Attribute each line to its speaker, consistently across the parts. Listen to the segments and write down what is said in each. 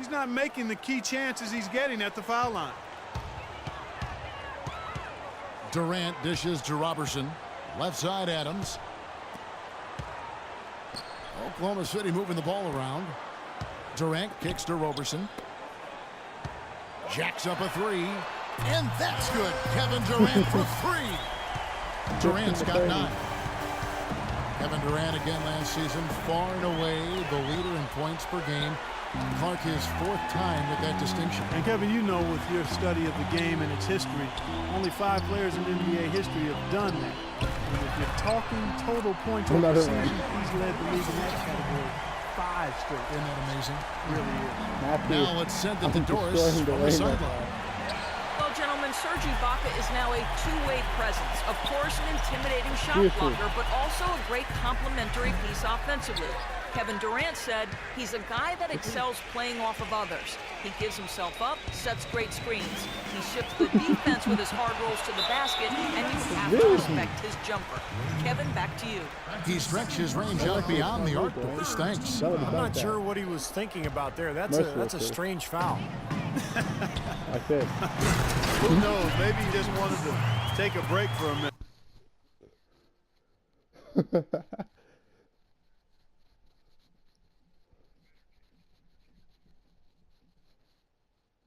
Speaker 1: He's not making the key chances he's getting at the foul line.
Speaker 2: Durant dishes to Robertson. Left side, Adams. Oklahoma City moving the ball around. Durant kicks to Robertson. Jacks up a three. And that's good. Kevin Durant for three. Durant's got 9. Kevin Durant again last season, far and away the leader in points per game. Clark his 4th time with that distinction.
Speaker 1: And Kevin, you know with your study of the game and its history, only 5 players in NBA history have done that. And if you're talking total points over the season, he's led the league in that category 5 straight.
Speaker 2: Isn't that amazing?
Speaker 1: It really is.
Speaker 2: Now it's sent at the Doris from the sideline.
Speaker 3: Well, gentlemen, Serge Ibaka is now a two-way presence. Of course, an intimidating shot blocker, but also a great complementary piece offensively. Kevin Durant said he's a guy that excels playing off of others. He gives himself up, sets great screens. He shifts the defense with his hard rolls to the basket, and you have to respect his jumper. Kevin, back to you.
Speaker 2: He stretched his range out beyond the arc, boys. Thanks.
Speaker 4: I'm not sure what he was thinking about there. That's a strange foul.
Speaker 1: That's it. Who knows? Maybe he just wanted to take a break for a minute.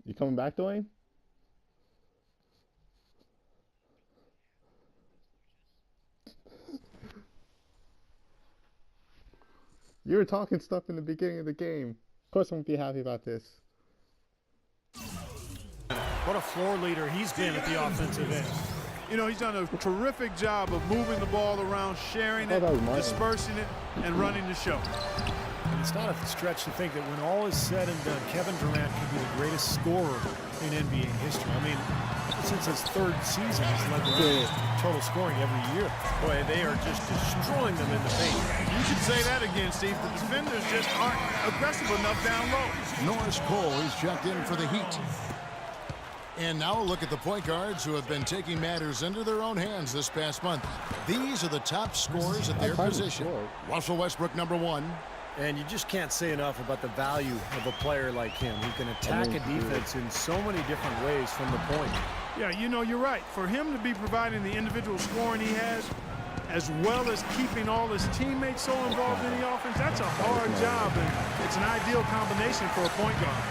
Speaker 5: You coming back, Dwayne? You were talking stuff in the beginning of the game. Of course I won't be happy about this.
Speaker 4: What a floor leader he's been at the offensive end.
Speaker 1: You know, he's done a terrific job of moving the ball around, sharing it, dispersing it, and running the show.
Speaker 4: And it's not a stretch to think that when all is said and done, Kevin Durant could be the greatest scorer in NBA history. I mean, since his 3rd season, he's led the league in total scoring every year.
Speaker 1: Boy, they are just destroying them in the paint. You should say that again, Steve. The defenders just aren't aggressive enough down low.
Speaker 2: Norris Cole is checked in for the Heat. And now a look at the point guards who have been taking matters into their own hands this past month. These are the top scorers at their position. Russell Westbrook, number 1.
Speaker 4: And you just can't say enough about the value of a player like him who can attack a defense in so many different ways from the point.
Speaker 1: Yeah, you know, you're right. For him to be providing the individual scoring he has, as well as keeping all his teammates so involved in the offense, that's a hard job, and it's an ideal combination for a point guard.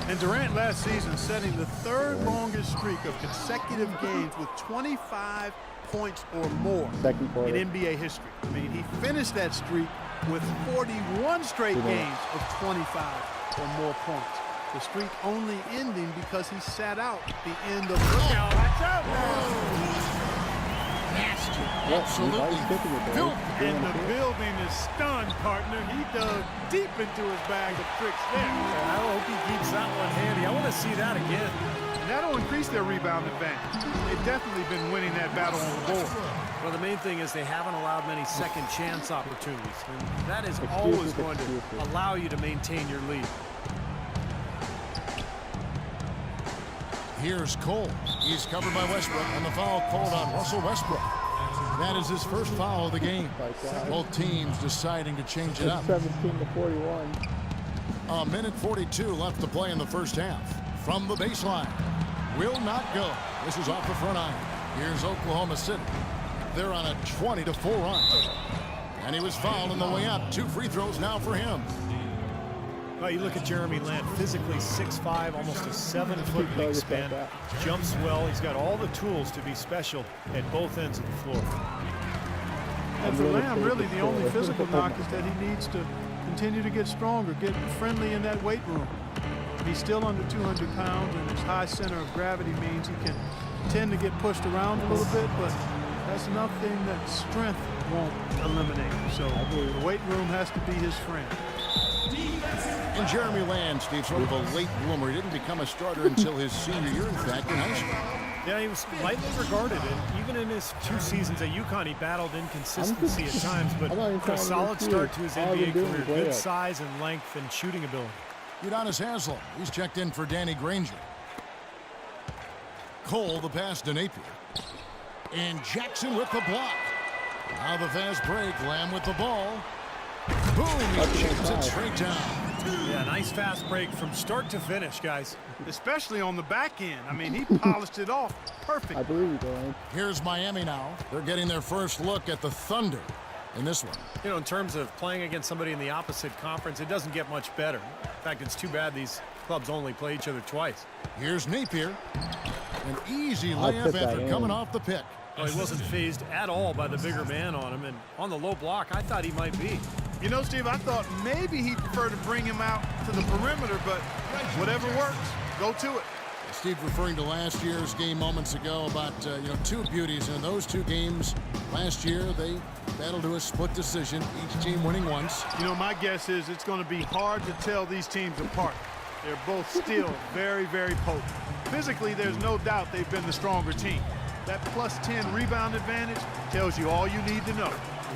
Speaker 1: And Durant last season setting the 3rd longest streak of consecutive games with 25 points or more in NBA history. I mean, he finished that streak with 41 straight games of 25 or more points. The streak only ending because he sat out the end of the look out.
Speaker 2: Nasty. Absolutely filthy.
Speaker 1: And the building is stunned, partner. He dug deep into his bag of tricks there.
Speaker 4: I hope he keeps that one handy. I want to see that again.
Speaker 1: And that'll increase their rebound advantage. They've definitely been winning that battle on the board.
Speaker 4: Well, the main thing is they haven't allowed many second chance opportunities. And that is always going to allow you to maintain your lead.
Speaker 2: Here's Cole. He's covered by Westbrook, and the foul called on Russell Westbrook. That is his first foul of the game. Both teams deciding to change it up.
Speaker 5: 17-41.
Speaker 2: A minute 42 left to play in the first half. From the baseline. Will not go. This is off the front iron. Here's Oklahoma City. They're on a 20-4 run. And he was fouled on the way up. 2 free throws now for him.
Speaker 4: Well, you look at Jeremy Lamb, physically 6'5", almost a 7-foot wingspan. Jumps well. He's got all the tools to be special at both ends of the floor.
Speaker 1: And for Lamb, really the only physical knock is that he needs to continue to get stronger, get friendly in that weight room. He's still under 200 pounds, and his high center of gravity means he can tend to get pushed around a little bit, but that's nothing that strength won't eliminate. So the weight room has to be his friend.
Speaker 2: And Jeremy Lamb, Steve, sort of a late bloomer. He didn't become a starter until his senior year, in fact, in high school.
Speaker 4: Yeah, he was lightly regarded, and even in his 2 seasons at UConn, he battled inconsistency at times, but a solid start to his NBA career. Good size and length and shooting ability.
Speaker 2: Udonis Haslem, he's checked in for Danny Granger. Cole, the pass to Napier. And Jackson with the block. Now the fast break. Lamb with the ball. Boom, he chips it straight down.
Speaker 4: Yeah, nice fast break from start to finish, guys.
Speaker 1: Especially on the back end. I mean, he polished it off perfect.
Speaker 5: I believe you, Dwayne.
Speaker 2: Here's Miami now. They're getting their first look at the Thunder in this one.
Speaker 4: You know, in terms of playing against somebody in the opposite conference, it doesn't get much better. In fact, it's too bad these clubs only play each other twice.
Speaker 2: Here's Napier. An easy
Speaker 5: I'll
Speaker 2: layup
Speaker 5: put that
Speaker 2: effort
Speaker 5: in.
Speaker 2: coming off the pick.
Speaker 4: Well, he wasn't phased at all by the bigger man on him, and on the low block, I thought he might be.
Speaker 1: You know, Steve, I thought maybe he'd prefer to bring him out to the perimeter, but whatever works, go to it.
Speaker 2: Steve referring to last year's game moments ago about, two beauties. And in those two games last year, they battled to a split decision, each team winning once.
Speaker 1: You know, my guess is it's going to be hard to tell these teams apart. They're both still very, very potent. Physically, there's no doubt they've been the stronger team. That plus 10 rebound advantage tells you all you need to know.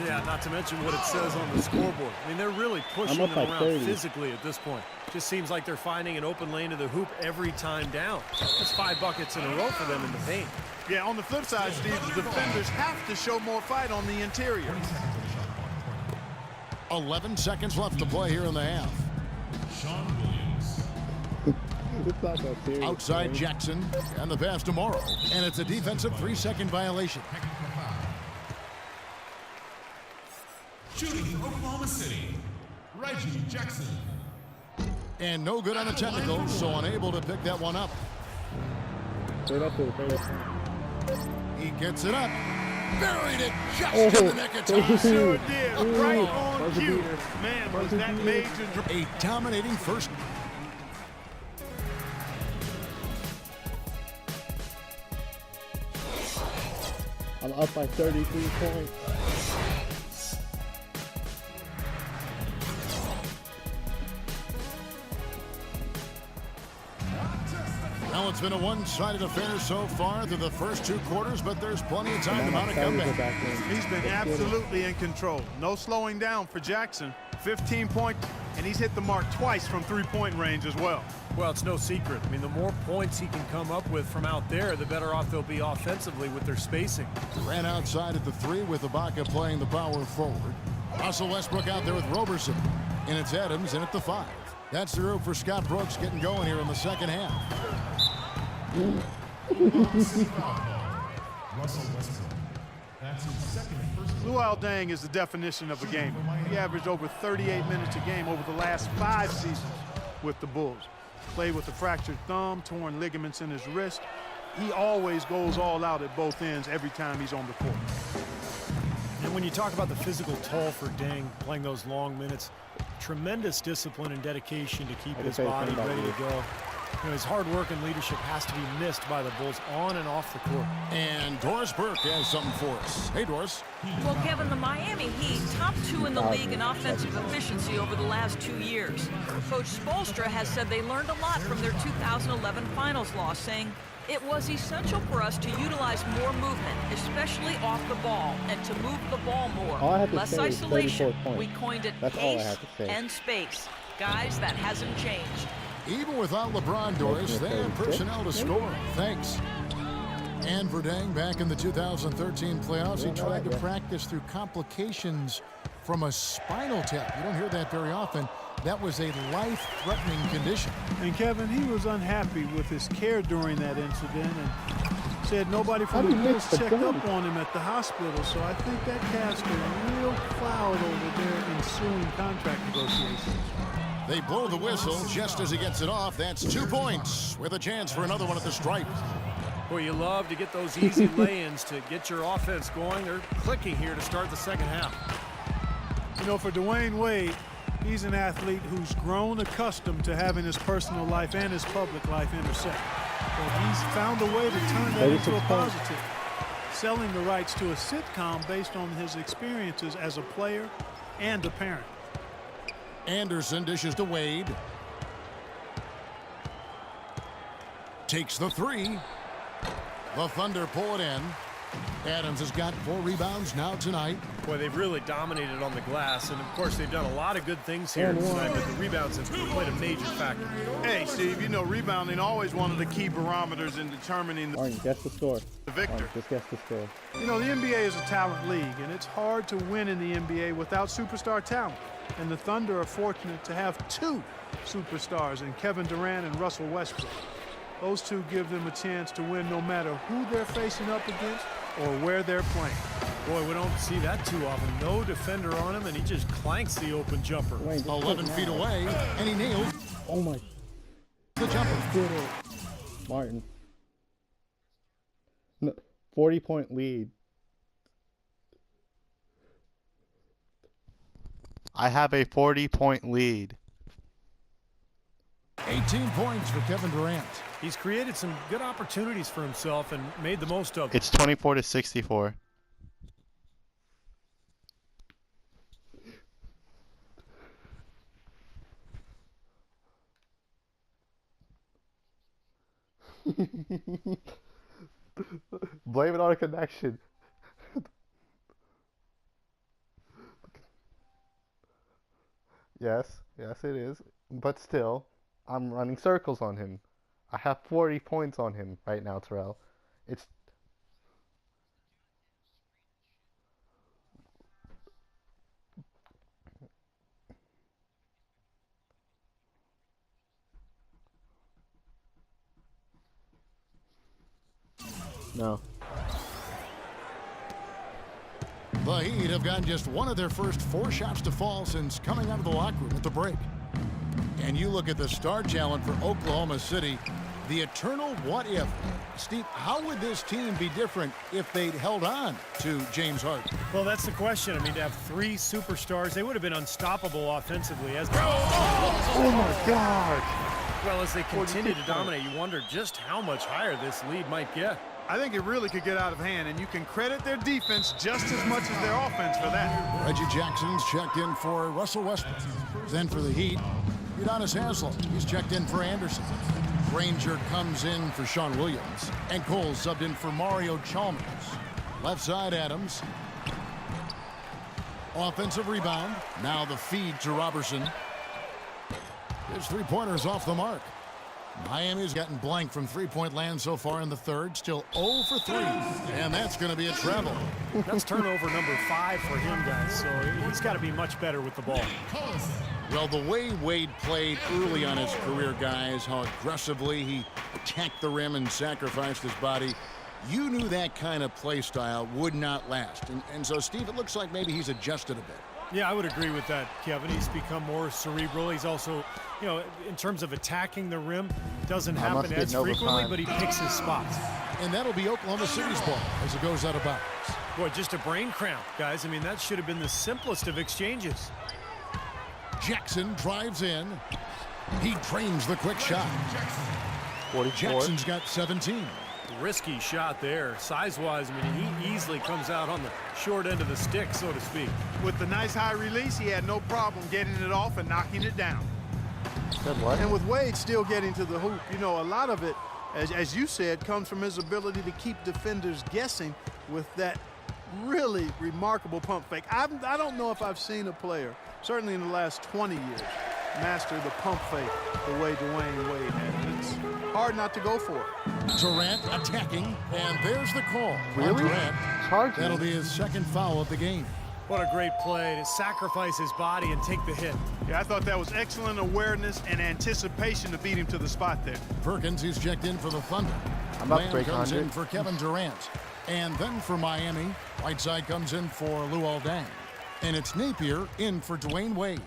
Speaker 4: Yeah, not to mention what it says on the scoreboard. I mean, they're really pushing
Speaker 5: up
Speaker 4: them
Speaker 5: by
Speaker 4: around
Speaker 5: 30.
Speaker 4: physically at this point. Just seems like they're finding an open lane to the hoop every time down. That's 5 buckets in a row for them in the paint.
Speaker 1: Yeah, on the flip side, Steve, the defenders have to show more fight on the interior.
Speaker 2: 11 seconds left to play here in the half.
Speaker 5: It's not that serious.
Speaker 2: Outside
Speaker 5: Dwayne.
Speaker 2: Jackson, and the pass to Morrow. And it's a defensive 3-second violation.
Speaker 6: Shooting for Oklahoma City, Reggie Jackson.
Speaker 2: And no good on the technical, so unable to pick that one up.
Speaker 5: Straight up to the face.
Speaker 2: He gets it up. Buried it just in the nick of time.
Speaker 1: Sure did. Right on
Speaker 5: Buzzer
Speaker 1: cue.
Speaker 5: beater.
Speaker 1: Man, was
Speaker 5: Buzzer
Speaker 1: that
Speaker 5: beater.
Speaker 1: major.
Speaker 2: A dominating first.
Speaker 5: I'm up by 33 points.
Speaker 2: Well, it's been a one-sided affair so far through the first 2 quarters, but there's plenty of time to
Speaker 5: I'm
Speaker 2: mount a
Speaker 5: excited to go
Speaker 2: comeback.
Speaker 5: back in.
Speaker 1: He's been
Speaker 5: Let's get it.
Speaker 1: absolutely in control. No slowing down for Jackson. 15 points, and he's hit the mark twice from three-point range as well.
Speaker 4: Well, it's no secret. I mean, the more points he can come up with from out there, the better off they'll be offensively with their spacing.
Speaker 2: Ran outside at the 3 with Ibaka playing the power forward. Russell Westbrook out there with Roberson. And it's Adams in at the 5. That's the group for Scott Brooks getting going here in the second half.
Speaker 6: Russell Westbrook. That's his second personal.
Speaker 1: Luol Deng is the definition of a gamer. He averaged over 38 minutes a game over the last 5 seasons with the Bulls. Played with a fractured thumb, torn ligaments in his wrist. He always goes all out at both ends every time he's on the court.
Speaker 4: And when you talk about the physical toll for Deng playing those long minutes, tremendous discipline and dedication to keep his
Speaker 5: say
Speaker 4: body
Speaker 5: something about
Speaker 4: ready
Speaker 5: you.
Speaker 4: to go. You know, his hard work and leadership has to be missed by the Bulls on and off the court.
Speaker 2: And Doris Burke has something for us. Hey, Doris.
Speaker 3: Well, Kevin, the Miami Heat, top 2 in the league in offensive efficiency over the last 2 years. Coach Spoelstra has said they learned a lot from their 2011 finals loss, saying, "It was essential for us to utilize more movement, especially off the ball, and to move the ball more.
Speaker 5: All I have to
Speaker 3: Less
Speaker 5: say is
Speaker 3: isolation.
Speaker 5: 34 points.
Speaker 3: We coined it
Speaker 5: That's all I
Speaker 3: pace
Speaker 5: have to say.
Speaker 3: and space. Guys, that hasn't changed."
Speaker 2: Even without LeBron, Doris, they have personnel to score. Thanks. And for Deng, back in the 2013 playoffs, he tried to practice through complications from a spinal tap. You don't hear that very often. That was a life-threatening condition.
Speaker 1: And Kevin, he was unhappy with his care during that incident and said nobody
Speaker 5: How
Speaker 1: from
Speaker 5: do
Speaker 1: the
Speaker 5: you
Speaker 1: Bulls
Speaker 5: mix the
Speaker 1: checked
Speaker 5: gun?
Speaker 1: up on him at the hospital. So I think that cast a real cloud over their ensuing contract negotiations.
Speaker 2: They blow the whistle just as he gets it off. That's 2 points with a chance for another one at the stripe.
Speaker 4: Well, you love to get those easy lay-ins to get your offense going. They're clicking here to start the second half.
Speaker 1: You know, for Dwayne Wade, he's an athlete who's grown accustomed to having his personal life and his public life intersect. But he's found a way to turn that into a
Speaker 5: 36 points.
Speaker 1: positive, selling the rights to a sitcom based on his experiences as a player and a parent.
Speaker 2: Anderson dishes to Wade. Takes the 3. The Thunder pull it in. Adams has got 4 rebounds now tonight.
Speaker 4: Boy, they've really dominated on the glass, and of course they've done a lot of good things here tonight, but the rebounds have played a major factor.
Speaker 1: Hey, Steve, you know rebounding always one of the key barometers in determining
Speaker 5: Martin, guess the score.
Speaker 1: the victor.
Speaker 5: Martin, just guess the score.
Speaker 1: You know, the NBA is a talent league, and it's hard to win in the NBA without superstar talent. And the Thunder are fortunate to have 2 superstars in Kevin Durant and Russell Westbrook. Those 2 give them a chance to win no matter who they're facing up against or where they're playing.
Speaker 4: Boy, we don't see that too often. No defender on him, and he just clanks the open jumper.
Speaker 5: Wayne, just
Speaker 2: 11
Speaker 5: put
Speaker 2: feet
Speaker 5: now.
Speaker 2: away, and he nails
Speaker 5: Oh my.
Speaker 2: the jumper.
Speaker 5: Did it. Martin. No, 40-point lead.
Speaker 7: I have a 40-point lead.
Speaker 2: 18 points for Kevin Durant.
Speaker 4: He's created some good opportunities for himself and made the most of it.
Speaker 7: It's 24-64. Blame it on a connection. Yes, it is. But still, I'm running circles on him. I have 40 points on him right now, Terrell. It's no.
Speaker 2: The Heat have gotten just one of their first 4 shots to fall since coming out of the locker room at the break. And you look at the star talent for Oklahoma City, the eternal what if. Steve, how would this team be different if they'd held on to James Harden?
Speaker 4: Well, that's the question. I mean, to have 3 superstars, they would have been unstoppable offensively. As
Speaker 5: Oh my God.
Speaker 4: well as they continue to dominate, you wonder just how much higher this lead might get.
Speaker 1: I think it really could get out of hand, and you can credit their defense just as much as their offense for that.
Speaker 2: Reggie Jackson's checked in for Russell Westbrook. Then for the Heat, Udonis Haslem. He's checked in for Anderson. Granger comes in for Sean Williams. And Cole subbed in for Mario Chalmers. Left side, Adams. Offensive rebound. Now the feed to Robertson. His 3-pointer's off the mark. Miami's gotten blank from 3-point land so far in the third. Still 0 for 3. And that's going to be a travel.
Speaker 4: That's turnover number 5 for him, guys, so he's got to be much better with the ball.
Speaker 2: Well, the way Wade played early on his career, guys, how aggressively he attacked the rim and sacrificed his body, you knew that kind of play style would not last. And so, Steve, it looks like maybe he's adjusted a bit.
Speaker 4: Yeah, I would agree with that, Kevin. He's become more cerebral. He's also, you know, in terms of attacking the rim, doesn't happen as frequently, but he picks his spots.
Speaker 2: And that'll be Oklahoma City's ball as it goes out of bounds.
Speaker 4: Boy, just a brain cramp, guys. I mean, that should have been the simplest of exchanges.
Speaker 2: Jackson drives in. He drains the quick shot.
Speaker 7: 44.
Speaker 2: Jackson's got 17.
Speaker 4: Risky shot there. Size-wise, I mean, he easily comes out on the short end of the stick, so to speak.
Speaker 1: With the nice high release, he had no problem getting it off and knocking it down.
Speaker 7: Said what?
Speaker 1: And with Wade still getting to the hoop, you know, a lot of it, as you said, comes from his ability to keep defenders guessing with that really remarkable pump fake. I don't know if I've seen a player, certainly in the last 20 years, master the pump fake the way Dwayne Wade has. It's hard not to go for it.
Speaker 2: Durant attacking, and there's the call.
Speaker 5: Really?
Speaker 2: On Durant.
Speaker 5: Charging.
Speaker 2: That'll be his second foul of the game.
Speaker 4: What a great play to sacrifice his body and take the hit.
Speaker 1: Yeah, I thought that was excellent awareness and anticipation to beat him to the spot there.
Speaker 2: Perkins, he's checked in for the Thunder.
Speaker 5: I'm about to
Speaker 2: Lamb
Speaker 5: break
Speaker 2: comes
Speaker 5: 100.
Speaker 2: in for Kevin Durant. And then for Miami, Whiteside comes in for Luol Deng. And it's Napier in for Dwayne Wade.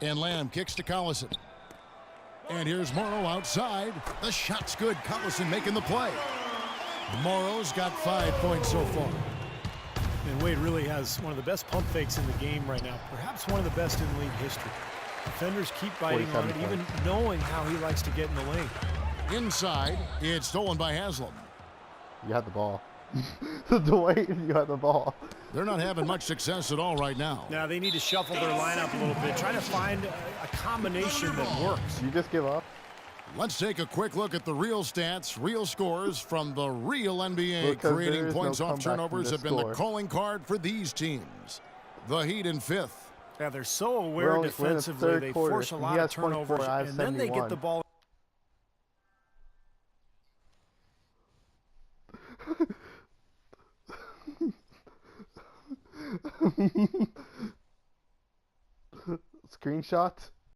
Speaker 2: And Lamb kicks to Collison. And here's Morrow outside. The shot's good. Collison making the play. Morrow's got 5 points so far.
Speaker 4: And Wade really has one of the best pump fakes in the game right now, perhaps one of the best in league history. Defenders keep biting on it,
Speaker 5: 47
Speaker 4: even knowing how he likes to get in the lane.
Speaker 2: Inside, it's stolen by Haslem.
Speaker 5: You had the ball. Dwayne, you had the ball.
Speaker 2: They're not having much success at all right now.
Speaker 4: Now they need to shuffle their lineup a little bit, try to find a combination that works.
Speaker 5: You just give up?
Speaker 2: Let's take a quick look at the real stats, real scores from the real NBA.
Speaker 7: Because
Speaker 2: Creating
Speaker 7: there is no
Speaker 2: points off
Speaker 7: comeback from
Speaker 2: turnovers
Speaker 7: this
Speaker 2: have been the
Speaker 7: score.
Speaker 2: calling card for these teams. The Heat in 5th.
Speaker 4: Yeah, they're so aware
Speaker 7: We're in the
Speaker 4: defensively.
Speaker 7: third
Speaker 4: They
Speaker 7: quarter.
Speaker 4: force a
Speaker 7: He
Speaker 4: lot of
Speaker 7: has 24,
Speaker 4: turnovers,
Speaker 7: I have
Speaker 4: and then they get
Speaker 7: 71.
Speaker 4: the ball.
Speaker 7: Screenshot.